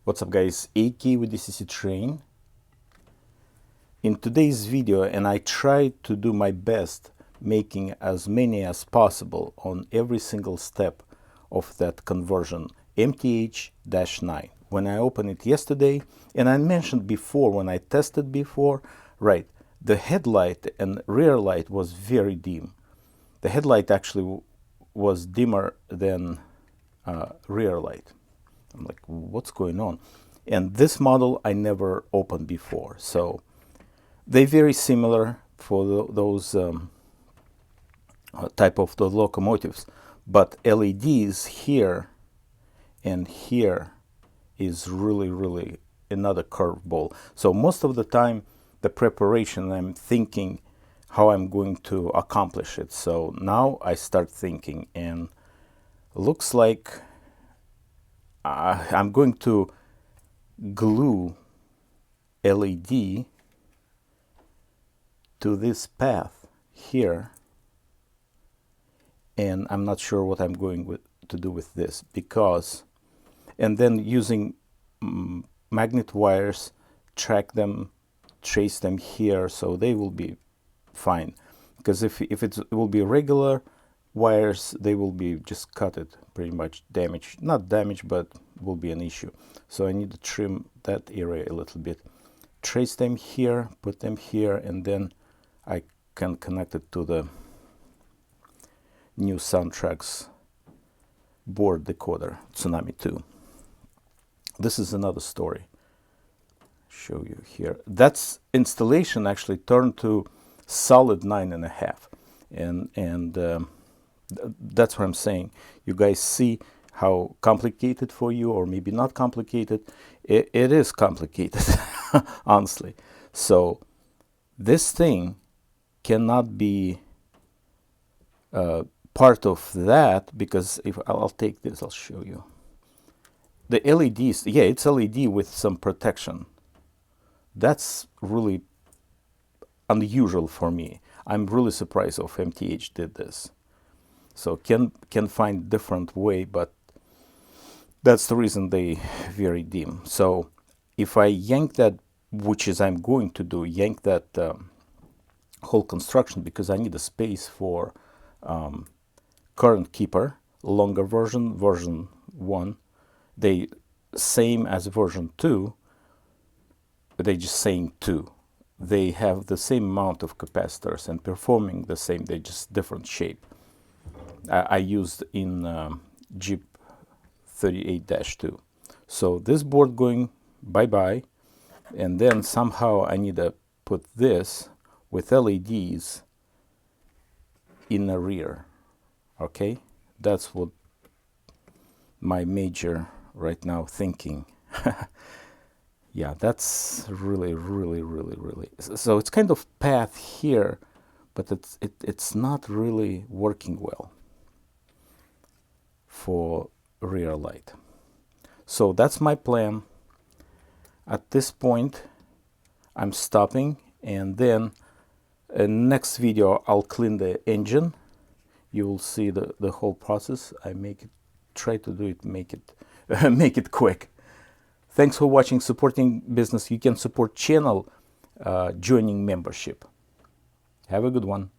What's up guys, AK with DCC Train. In today's video, and I try to do my best making as many as possible on every single step of that conversion MTH-9. When I opened it yesterday, and I mentioned before when I tested before, right, the headlight and rear light was very dim. The headlight actually was dimmer than rear light. I'm like, what's going on? And this model I never opened before. So they're very similar for those type of the locomotives. But LEDs here and here is really another curveball. So most of the time, the preparation, I'm thinking how I'm going to accomplish it. So now I start thinking, and looks like I'm going to glue LED to this path here, and I'm not sure what I'm going to do with this, because, and then using magnet wires, track them, trace them here, so they will be fine. Because if it will be regular wires, they will be just cut it, pretty much damaged, not damaged, but will be an issue. So I need to trim that area a little bit, trace them here, put them here, and then I can connect it to the new soundtracks board decoder, Tsunami 2. This is another story. Show you here. That's installation actually turned to solid 9.5, and that's what I'm saying. You guys see how complicated for you, or maybe not complicated. It is complicated, honestly. So this thing cannot be part of that, because if I'll take this, I'll show you. The LEDs, yeah, it's LED with some protection. That's really unusual for me. I'm really surprised if MTH did this. So can find different way, but that's the reason they very dim. So if I yank that, which is I'm going to do, yank that whole construction, because I need a space for current keeper, longer version, version 1. They same as version 2, but they just saying 2. They have the same amount of capacitors and performing the same, they just different shape. I used in Jeep 38-2. So this board going bye-bye, and then somehow I need to put this with LEDs in the rear. Okay, that's what my major right now thinking. Yeah, that's really so it's kind of path here, but it's not really working well for rear light. So that's my plan. At this point I'm stopping, and then next video I'll clean the engine. You will see the whole process. I make it, try to do it, make it make it quick. Thanks for watching, supporting business. You can support channel joining membership. Have a good one.